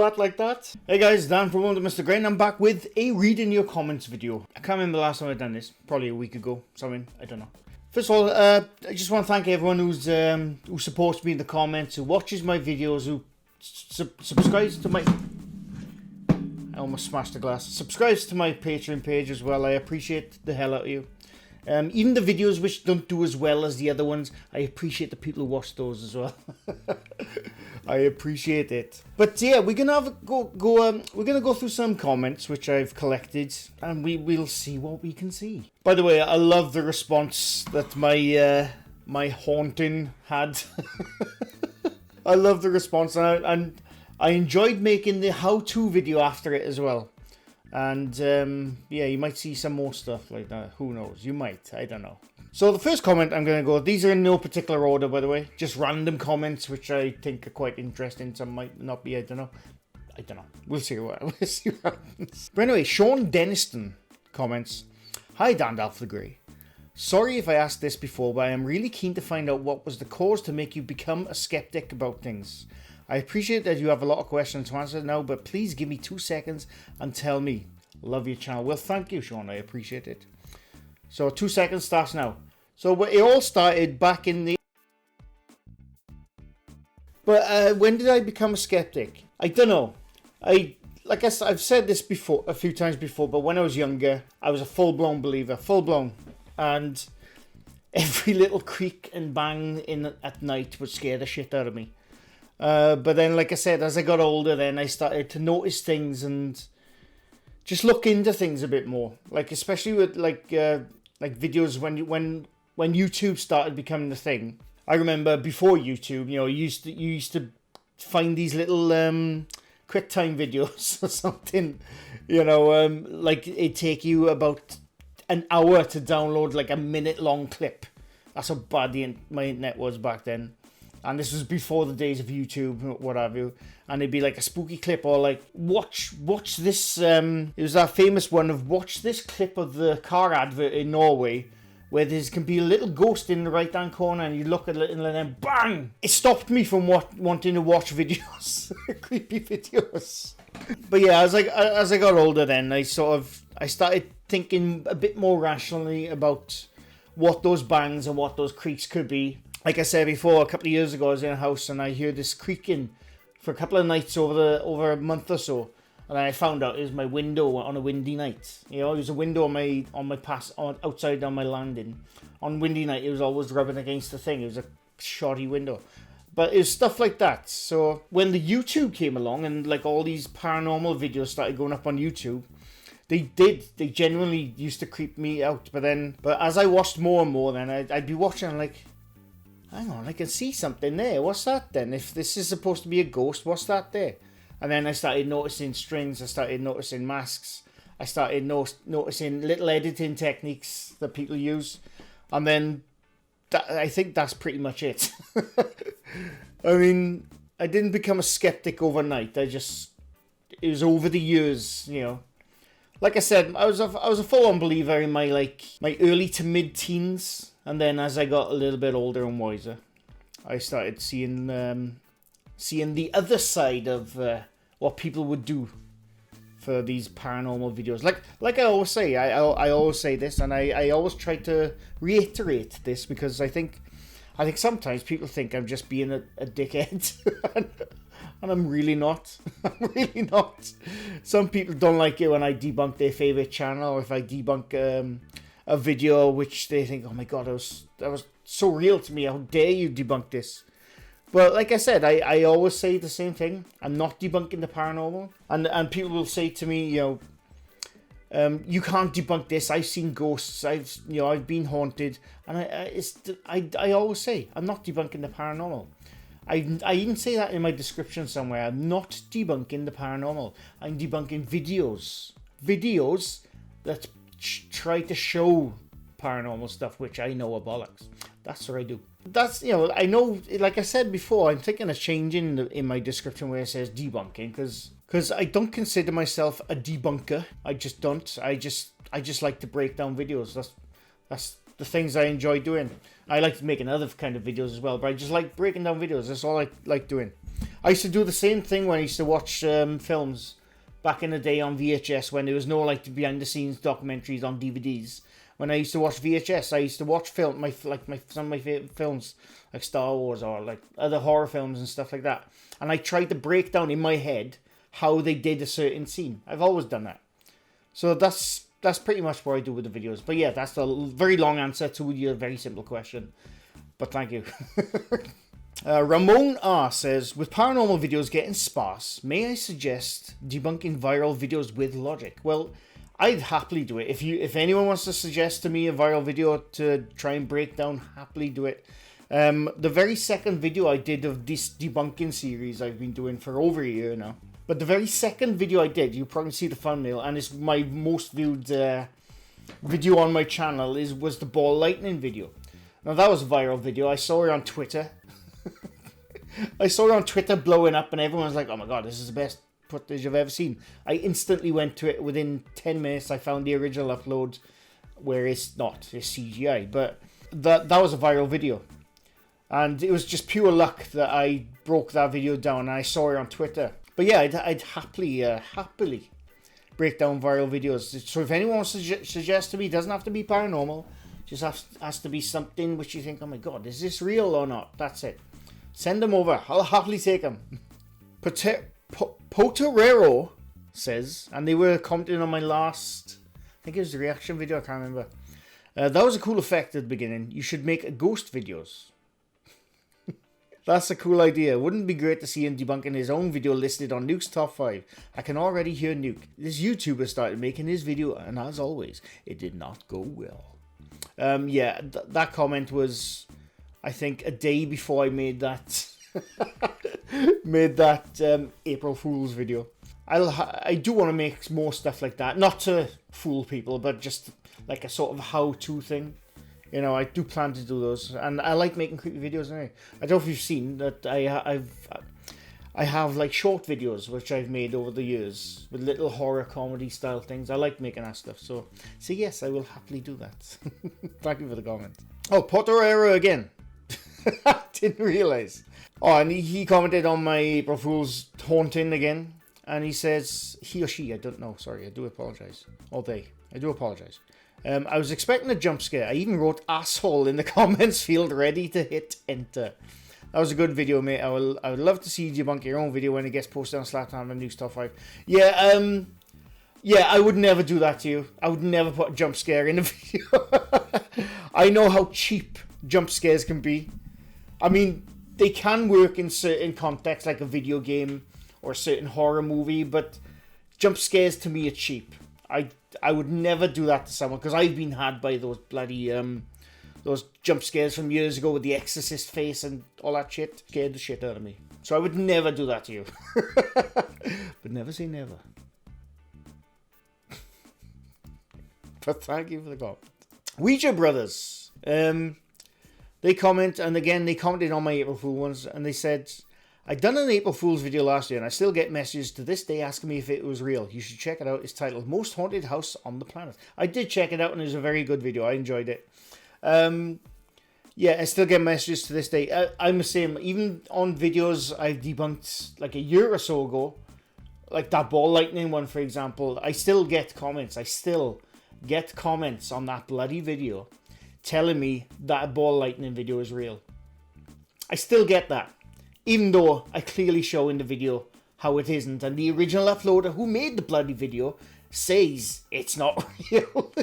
that like that. Hey guys, Dan from Wonder Mr. Grey, and I'm back with a reading your comments video. I can't remember the last time I've done this. Probably a week ago. Something, I don't know. First of all, I just want to thank everyone who supports me in the comments, who watches my videos, who subscribes to my... I almost smashed the glass. Subscribes to my Patreon page as well. I appreciate the hell out of you. Even the videos which don't do as well as the other ones, I appreciate the people who watch those as well. I appreciate it. But yeah, we're gonna go through some comments which I've collected, and we'll see what we can see. By the way, I love the response that my haunting had. I love the response, and I enjoyed making the how-to video after it as well. And yeah, you might see some more stuff like that. Who knows? You might. I don't know. So the first comment I'm going to go... These are in no particular order, by the way. Just random comments, which I think are quite interesting. Some might not be. I don't know. We'll see what happens. But anyway, Sean Denniston comments. Hi, Dan the Grey. Sorry if I asked this before, but I am really keen to find out what was the cause to make you become a skeptic about things. I appreciate that you have a lot of questions to answer now, but please give me 2 seconds and tell me. Love your channel. Well, thank you, Sean. I appreciate it. So 2 seconds starts now. So it all started back in the... But when did I become a skeptic? I don't know. Like I've said this before, a few times before, but when I was younger, I was a full-blown believer. Full-blown. And every little creak and bang at night would scare the shit out of me. But then, like I said, as I got older, then I started to notice things and just look into things a bit more. Like, especially with like videos when YouTube started becoming the thing. I remember before YouTube, you used to find these little QuickTime videos or something. Like it'd take you about an hour to download like a minute-long clip. That's how bad my internet was back then. And this was before the days of YouTube, what have you. And it'd be like a spooky clip or like, watch this, it was that famous one of watch this clip of the car advert in Norway where there can be a little ghost in the right-hand corner and you look at it and then bang! It stopped me from wanting to watch videos, creepy videos. But yeah, as I got older then, I started thinking a bit more rationally about what those bangs and what those creaks could be. Like I said before, a couple of years ago, I was in a house and I heard this creaking for a couple of nights over a month or so, and I found out it was my window on a windy night. It was a window outside on my landing. On windy night, it was always rubbing against the thing. It was a shoddy window, but it was stuff like that. So when the YouTube came along and like all these paranormal videos started going up on YouTube, they genuinely used to creep me out. But as I watched more and more, then I'd be watching like, hang on, I can see something there. What's that then? If this is supposed to be a ghost, what's that there? And then I started noticing strings. I started noticing masks. I started noticing little editing techniques that people use. And then I think that's pretty much it. I mean, I didn't become a skeptic overnight. It was over the years, Like I said, I was a full-on believer in my early to mid-teens. And then as I got a little bit older and wiser, I started seeing the other side of what people would do for these paranormal videos. Like I always say, I always say this, and I always try to reiterate this because I think sometimes people think I'm just being a dickhead, and I'm really not. I'm really not. Some people don't like it when I debunk their favorite channel, or if I debunk a video which they think, oh my god, that was so real to me, how dare you debunk this. But like I said, I always say the same thing. I'm not debunking the paranormal, and people will say to me, you can't debunk this, I've seen ghosts, I've been haunted, and I always say I'm not debunking the paranormal. I even say that in my description somewhere. I'm not debunking the paranormal, I'm debunking videos that try to show paranormal stuff, which I know are bollocks. That's what I do. That's, I know, like I said before, I'm thinking of changing in my description where it says debunking, because I don't consider myself a debunker. I just don't. I just like to break down videos. That's the things I enjoy doing. I like making other kind of videos as well, but I just like breaking down videos. That's all I like doing. I used to do the same thing when I used to watch films back in the day on VHS, when there was no like behind the scenes documentaries on DVDs. When I used to watch VHS, I used to watch some of my favorite films, like Star Wars or like other horror films and stuff like that. And I tried to break down in my head how they did a certain scene. I've always done that. So that's pretty much what I do with the videos. But yeah, that's a very long answer to your very simple question. But thank you. Ramon R says, with paranormal videos getting sparse, may I suggest debunking viral videos with logic? Well, I'd happily do it. If anyone wants to suggest to me a viral video to try and break down, happily do it. The very second video I did of this debunking series I've been doing for over a year now. But the very second video I did, you probably see the thumbnail, and it's my most viewed video on my channel was the ball lightning video. Now that was a viral video. I saw it on Twitter. I saw it on Twitter blowing up, and everyone was like, oh my god, this is the best footage I've ever seen. I instantly went to it. Within 10 minutes, I found the original upload where it's not, it's CGI. But that was a viral video. And it was just pure luck that I broke that video down, and I saw it on Twitter. But yeah, I'd happily break down viral videos. So if anyone wants to suggest to me, it doesn't have to be paranormal. Just has to be something which you think, oh my god, is this real or not? That's it. Send them over. I'll happily take them. Potorero says, and they were commenting on my last, I think it was the reaction video, I can't remember. That was a cool effect at the beginning. You should make ghost videos. That's a cool idea. Wouldn't it be great to see him debunking his own video listed on Nuke's top 5? I can already hear Nuke. This YouTuber started making his video, and as always, it did not go well. Yeah, that comment was, I think, a day before I made that April Fool's video. I do want to make more stuff like that, not to fool people, but just like a sort of how-to thing. You know, I do plan to do those, and I like making creepy videos anyway. I don't know if you've seen that I have like short videos which I've made over the years with little horror comedy style things. I like making that stuff, so yes, I will happily do that. Thank you for the comment. Oh, Potorero again. Didn't realize. Oh, and he commented on my April Fool's haunting again, and he says, he or she, I don't know, sorry, I do apologize. Or they, I do apologize. I was expecting a jump scare. I even wrote asshole in the comments field, ready to hit enter. That was a good video, mate. I would love to see you debunk your own video when it gets posted on Slaptime and News Top 5. Yeah, yeah, I would never do that to you. I would never put a jump scare in a video. I know how cheap jump scares can be. I mean, they can work in certain contexts, like a video game or a certain horror movie, but jump scares to me are cheap. I would never do that to someone, because I've been had by those bloody those jump scares from years ago with the Exorcist face and all that shit. Scared the shit out of me. So I would never do that to you. But never say never. But thank you for the comment. Ouija Brothers. They comment, and again, they commented on my April Fool ones, and they said, I'd done an April Fool's video last year, and I still get messages to this day asking me if it was real. You should check it out. It's titled Most Haunted House on the Planet. I did check it out, and it was a very good video. I enjoyed it. Yeah, I still get messages to this day. I'm the same. Even on videos I've debunked like a year or so ago, like that ball lightning one, for example, I still get comments. I still get comments on that bloody video telling me that ball lightning video is real. I still get that, even though I clearly show in the video how it isn't, and the original uploader who made the bloody video says it's not real.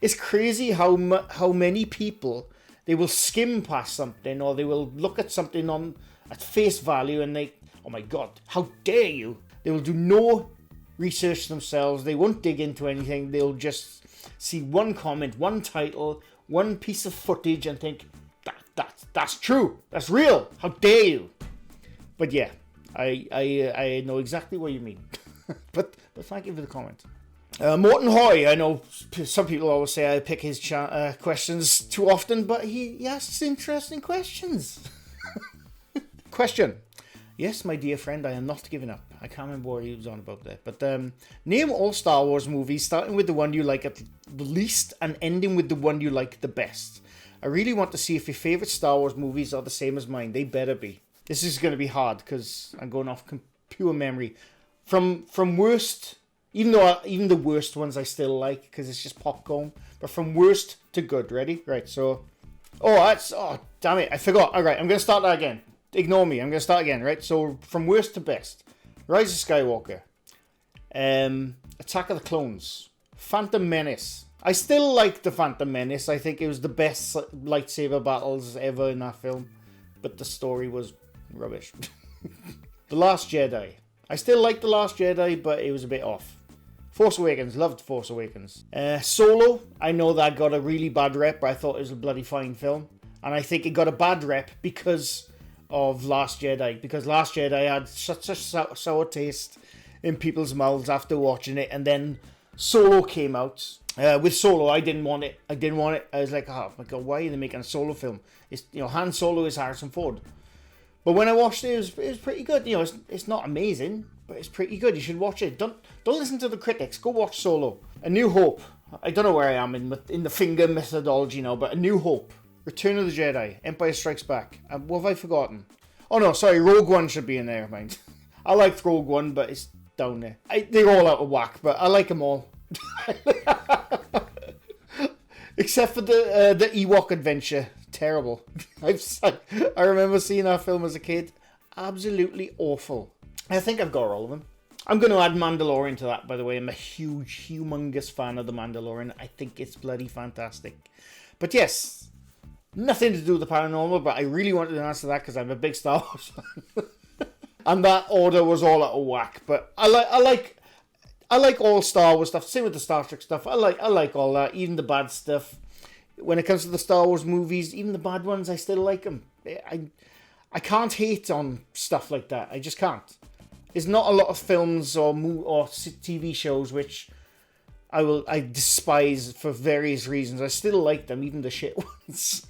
It's crazy how many people, they will skim past something, or they will look at something at face value and they, oh my god, how dare you? They will do no research themselves. They won't dig into anything. They'll just see one comment, one title, one piece of footage and think, that's true. That's real. How dare you? But yeah, I know exactly what you mean. but thank you for the comment. Morton Hoy, I know some people always say I pick his questions too often, but he asks interesting questions. Question. Yes, my dear friend, I am not giving up. I can't remember what he was on about there. But name all Star Wars movies, starting with the one you like at the least and ending with the one you like the best. I really want to see if your favourite Star Wars movies are the same as mine. They better be. This is going to be hard because I'm going off pure memory. From worst, even the worst ones I still like because it's just popcorn. But from worst to good. Ready? Right. So, oh damn it! I forgot. All right, I'm going to start that again. Ignore me. I'm going to start again. Right. So from worst to best: Rise of Skywalker, Attack of the Clones, Phantom Menace. I still like the Phantom Menace. I think it was the best lightsaber battles ever in that film. But the story was rubbish. The Last Jedi. I still like The Last Jedi, but it was a bit off. Force Awakens. Loved Force Awakens. Solo. I know that got a really bad rep, but I thought it was a bloody fine film. And I think it got a bad rep because of Last Jedi. Because Last Jedi had such a sour taste in people's mouths after watching it. And then Solo came out. With Solo, I didn't want it. I was like, oh my god, why are they making a Solo film? It's, Han Solo is Harrison Ford. But when I watched it, it was pretty good. It's not amazing, but it's pretty good. You should watch it. Don't listen to the critics. Go watch Solo. A New Hope. I don't know where I am in the finger methodology now, but A New Hope. Return of the Jedi. Empire Strikes Back. What have I forgotten? Oh no, sorry. Rogue One should be in there, mind. I liked Rogue One, but it's down there. They're all out of whack, but I like them all. Except for the Ewok adventure. Terrible. I remember seeing that film as a kid. Absolutely awful. I think I've got all of them. I'm going to add Mandalorian to that, by the way. I'm a humongous fan of the Mandalorian. I think it's bloody fantastic. But yes, nothing to do with the paranormal, but I really wanted to answer that because I'm a big Star Wars fan. And that order was all out of whack. But I like all Star Wars stuff. Same with the Star Trek stuff. I like all that, even the bad stuff. When it comes to the Star Wars movies, even the bad ones, I still like them. I can't hate on stuff like that. I just can't. There's not a lot of films or TV shows which I despise for various reasons. I still like them, even the shit ones.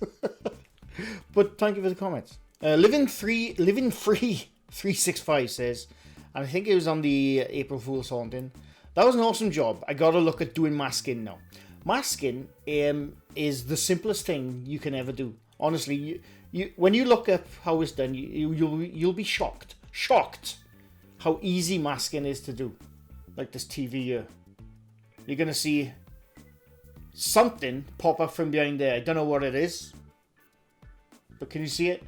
But thank you for the comments. Living Free 365 says, and I think it was on the April Fool's Haunting. That was an awesome job. I got to look at doing masking now. Masking is the simplest thing you can ever do. Honestly, you when you look up how it's done, you'll be shocked how easy masking is to do. Like this TV here, you're gonna see something pop up from behind there. I don't know what it is, but can you see it?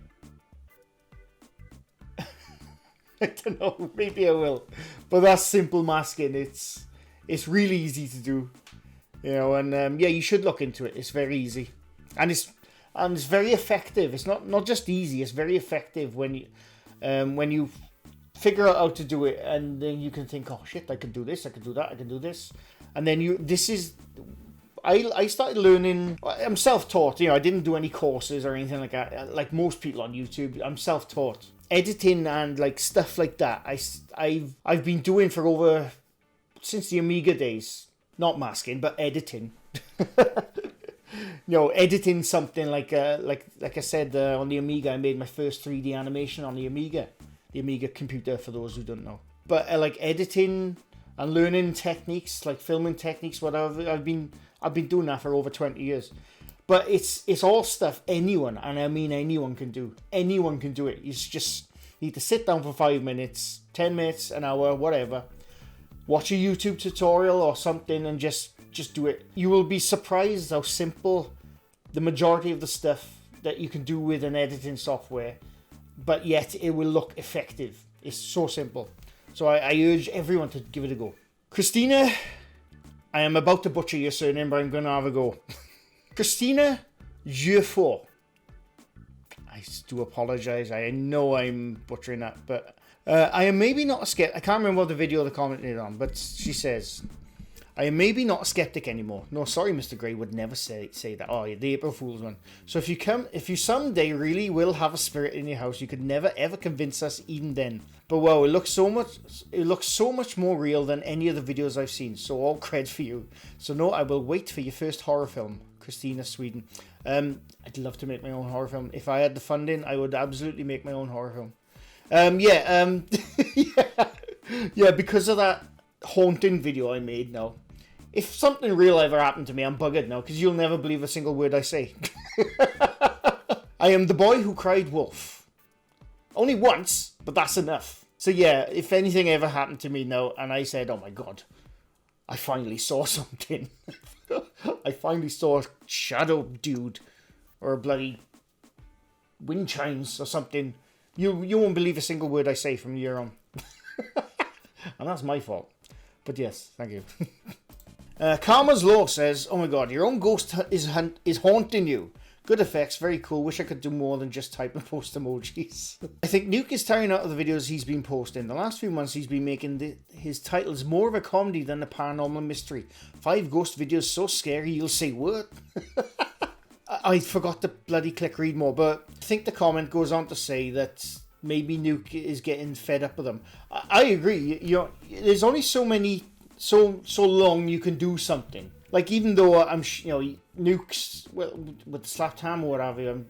I don't know. Maybe I will, but that's simple masking. It's really easy to do. And you should look into it. It's very easy, and it's very effective. It's not just easy. It's very effective when you figure out how to do it, and then you can think, oh shit, I can do this, I can do that, I can do this, and then I started learning. I'm self-taught. I didn't do any courses or anything like that. Like most people on YouTube, I'm self-taught. Editing and like stuff like that. I've been doing for since the Amiga days. Not masking, but editing. Editing something like I said on the Amiga. I made my first 3D animation on the Amiga computer, for those who don't know. But like editing and learning techniques, like filming techniques, whatever. I've been doing that for over 20 years. But it's all stuff anyone, and I mean anyone can do. Anyone can do it. You just need to sit down for 5 minutes, 10 minutes, an hour, whatever. Watch a YouTube tutorial or something and just do it. You will be surprised how simple the majority of the stuff that you can do with an editing software, but yet it will look effective. It's so simple. So I urge everyone to give it a go. Christina, I am about to butcher your surname, but I'm going to have a go. Christina Jeufort. I do apologize. I know I'm butchering that, but I am maybe not a skeptic. I can't remember what the video they commented on, but she says, I am maybe not a skeptic anymore. No, sorry, Mr. Grey would never say that. Oh, yeah, the April Fool's one. So if you someday really will have a spirit in your house, you could never ever convince us even then. But wow, it looks so much more real than any of the videos I've seen. So all cred for you. So no, I will wait for your first horror film, Christina, Sweden. I'd love to make my own horror film. If I had the funding, I would absolutely make my own horror film. Yeah, because of that haunting video I made now. If something real ever happened to me, I'm buggered now, because you'll never believe a single word I say. I am the boy who cried wolf. Only once, but that's enough. So yeah, if anything ever happened to me now, and I said, oh my god, I finally saw something. I finally saw a shadow dude, or a bloody wind chimes or something. You won't believe a single word I say from here on. And that's my fault. But yes, thank you. Karma's Law says, oh my god, your own ghost is haunting you. Good effects, very cool. Wish I could do more than just type and post emojis. I think Nuke is tiring out of the videos he's been posting. The last few months he's been making his titles more of a comedy than a paranormal mystery. 5 ghost videos so scary you'll say what? I forgot to bloody click read more, but I think the comment goes on to say that maybe Nuke is getting fed up with them. I agree. There's only so long you can do something. Like, even though Nuke's, well, with the slapped ham or whatever,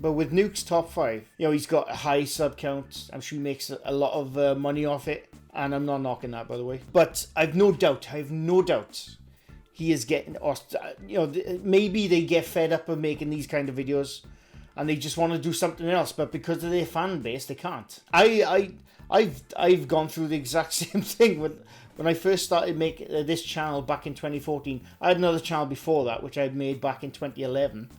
but with Nuke's top 5, he's got a high sub count. I'm sure he makes a lot of money off it, and I'm not knocking that, by the way. But I've no doubt he is getting, maybe they get fed up of making these kind of videos, and they just want to do something else, but because of their fan base, they can't. I've gone through the exact same thing when I first started making this channel back in 2014. I had another channel before that, which I'd made back in 2011.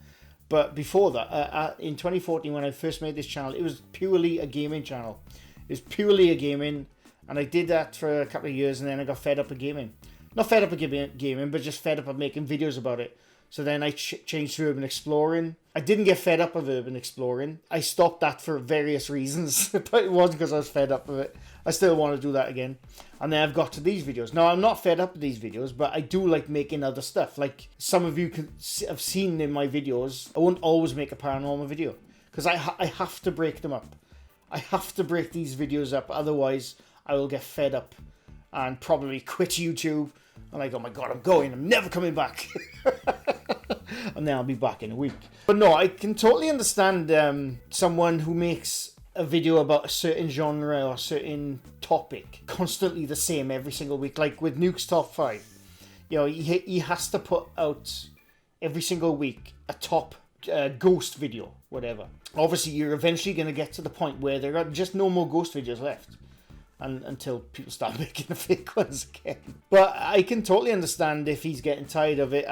But before that, in 2014, when I first made this channel, it was purely a gaming channel. It was purely a gaming, and I did that for a couple of years, and then I got fed up of gaming. Not fed up of gaming, but just fed up of making videos about it. So then I changed to urban exploring. I didn't get fed up of urban exploring. I stopped that for various reasons. But it wasn't because I was fed up of it. I still want to do that again. And then I've got to these videos. Now, I'm not fed up with these videos, but I do like making other stuff. Like some of you have seen in my videos, I won't always make a paranormal video. Because I have to break them up. I have to break these videos up. Otherwise, I will get fed up and probably quit YouTube. I'm like, oh my god, I'm never coming back. And then I'll be back in a week. But no, I can totally understand someone who makes a video about a certain genre or a certain topic constantly the same every single week. Like with Nuke's Top 5. He has to put out every single week a top ghost video, whatever. Obviously, you're eventually going to get to the point where there are just no more ghost videos left. And until people start making the fake ones again. But I can totally understand if he's getting tired of it.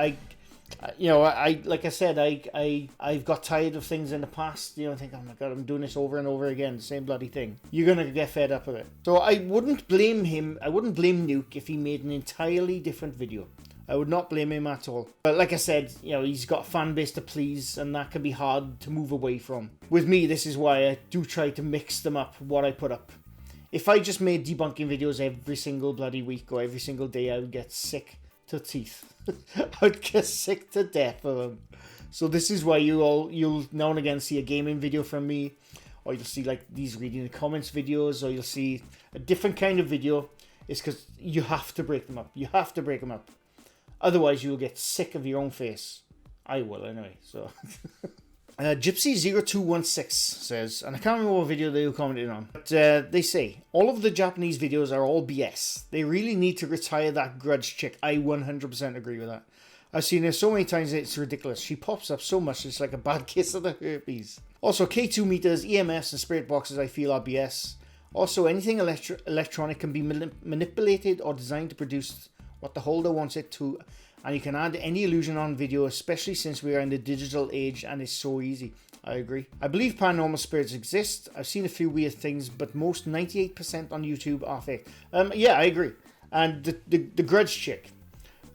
Like I said, I've got tired of things in the past. Think, oh my god, I'm doing this over and over again, the same bloody thing. You're gonna get fed up with it. So I wouldn't blame him. I wouldn't blame Nuke if he made an entirely different video. I would not blame him at all. But like I said, he's got a fan base to please, and that can be hard to move away from. With me, this is why I do try to mix them up, what I put up. If I just made debunking videos every single bloody week or every single day, I would get sick to teeth. I'd get sick to death of them. So this is why you'll now and again see a gaming video from me, or you'll see like these reading the comments videos, or you'll see a different kind of video. It's because you have to break them up. You have to break them up. Otherwise, you'll get sick of your own face. I will anyway. So. Gypsy0216 says, and I can't remember what video they were commenting on, but they say, all of the Japanese videos are all BS. They really need to retire that grudge chick. I 100% agree with that. I've seen her so many times it's ridiculous. She pops up so much it's like a bad case of the herpes. Also, K2 meters, EMS and spirit boxes I feel are BS. Also, anything electronic can be manipulated or designed to produce what the holder wants it to, and you can add any illusion on video, especially since we are in the digital age and it's so easy. I agree. I believe paranormal spirits exist. I've seen a few weird things, but most 98% on YouTube are fake. Yeah, I agree. And the grudge chick,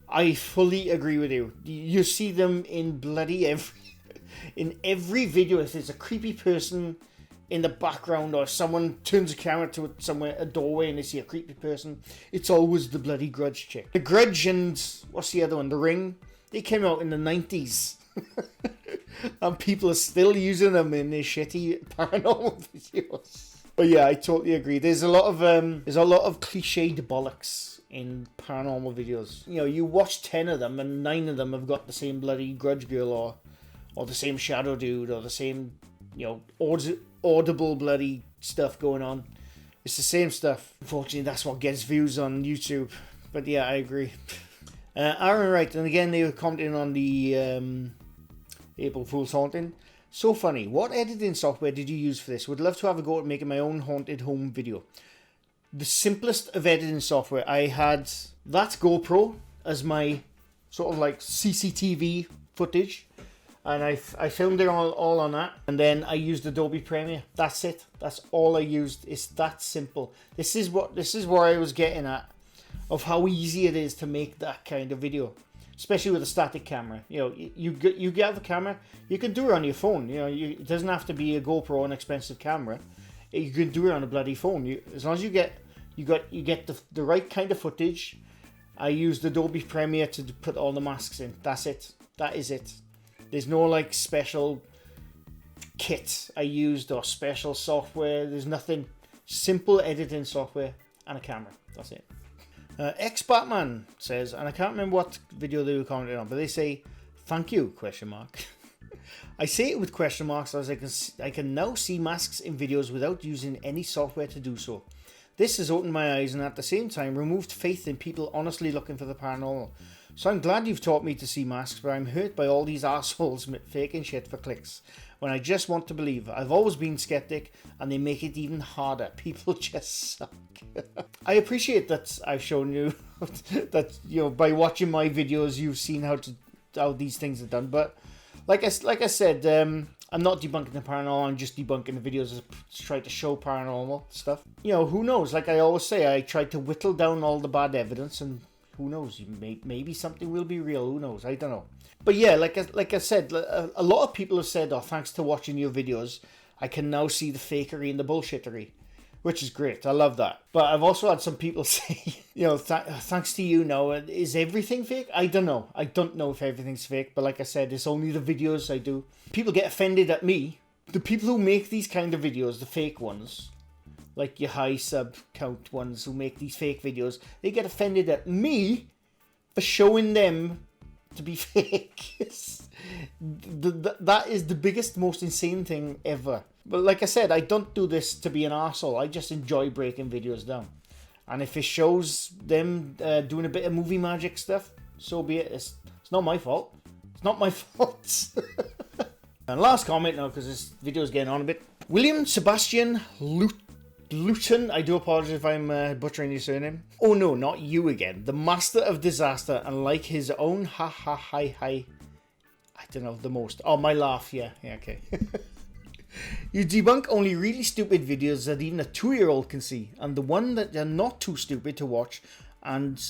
I fully agree with you. You see them in bloody every video. If there's a creepy person in the background, or someone turns a camera to a doorway and they see a creepy person, it's always the bloody grudge chick. The Grudge and what's the other one? The Ring. They came out in the 90s. And people are still using them in their shitty paranormal videos. But yeah, I totally agree. There's a lot of cliched bollocks in paranormal videos. You watch 10 of them and 9 of them have got the same bloody grudge girl or the same shadow dude or the same, audible bloody stuff going on. It's the same stuff. Unfortunately, that's what gets views on YouTube. But yeah, I agree. Aaron Wright, and again they were commenting on the April Fool's haunting. So funny. What editing software did you use for this? Would love to have a go at making my own haunted home video. The simplest of editing software. I had that GoPro as my sort of like CCTV footage. And I filmed it all on that. And then I used Adobe Premiere. That's it. That's all I used. It's that simple. This is where I was getting at. Of how easy it is to make that kind of video. Especially with a static camera. You know, you have a camera, you can do it on your phone. You know, it doesn't have to be a GoPro, an expensive camera. You can do it on a bloody phone. As long as you get the right kind of footage. I used Adobe Premiere to put all the masks in. That's it. That is it. There's no like special kit I used or special software. There's nothing. Simple editing software and a camera. That's it. Ex-Batman says, and I can't remember what video they were commenting on, but they say, "Thank you?" ? I say it with question marks as I can now see masks in videos without using any software to do so. This has opened my eyes and at the same time removed faith in people honestly looking for the paranormal. So I'm glad you've taught me to see masks, but I'm hurt by all these assholes faking shit for clicks. When I just want to believe. I've always been skeptic and they make it even harder. People just suck. I appreciate that I've shown you that, you know, by watching my videos you've seen how these things are done. But like I said, I'm not debunking the paranormal, I'm just debunking the videos to try to show paranormal stuff. You know, who knows? Like I always say, I tried to whittle down all the bad evidence and who knows, maybe something will be real, who knows, I don't know. But yeah, like I said, a lot of people have said, oh, thanks to watching your videos, I can now see the fakery and the bullshittery, which is great, I love that. But I've also had some people say, you know, thanks to you now, is everything fake? I don't know. I don't know if everything's fake, but like I said, it's only the videos I do. People get offended at me. The people who make these kind of videos, the fake ones, like your high sub count ones who make these fake videos, they get offended at me for showing them to be fake. That is the biggest, most insane thing ever. But like I said, I don't do this to be an arsehole. I just enjoy breaking videos down. And if it shows them doing a bit of movie magic stuff, so be it. It's not my fault. It's not my fault. And last comment now, because this video is getting on a bit. William Sebastian Luton, I do apologize if I'm butchering your surname. Oh no, not you again. The master of disaster and like his own I don't know, the most. Oh, my laugh, yeah, okay. You debunk only really stupid videos that even a 2-year-old can see, and the one that are not too stupid to watch and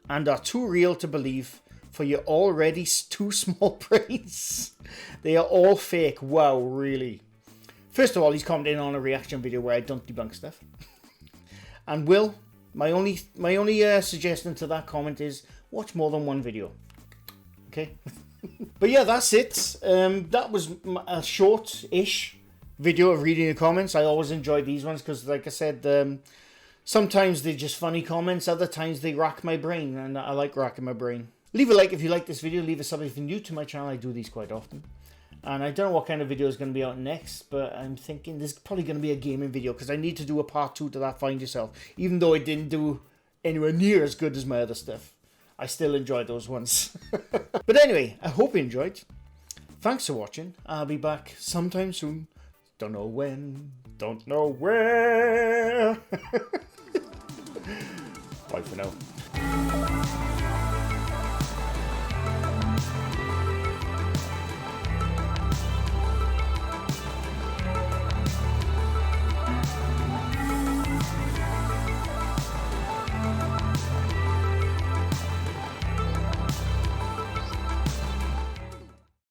are too real to believe for your already too small brains. They are all fake. Wow, really. First of all, he's commenting on a reaction video where I don't debunk stuff. And Will, my only suggestion to that comment is watch more than one video. Okay? But yeah, that's it. That was a short-ish video of reading the comments. I always enjoy these ones because, like I said, sometimes they're just funny comments. Other times they rack my brain, and I like racking my brain. Leave a like if you like this video. Leave a sub if you're new to my channel. I do these quite often. And I don't know what kind of video is going to be out next, but I'm thinking there's probably going to be a gaming video because I need to do a part 2 to that Find Yourself. Even though I didn't do anywhere near as good as my other stuff, I still enjoy those ones. But anyway, I hope you enjoyed. Thanks for watching. I'll be back sometime soon. Don't know when. Don't know where. Bye for now.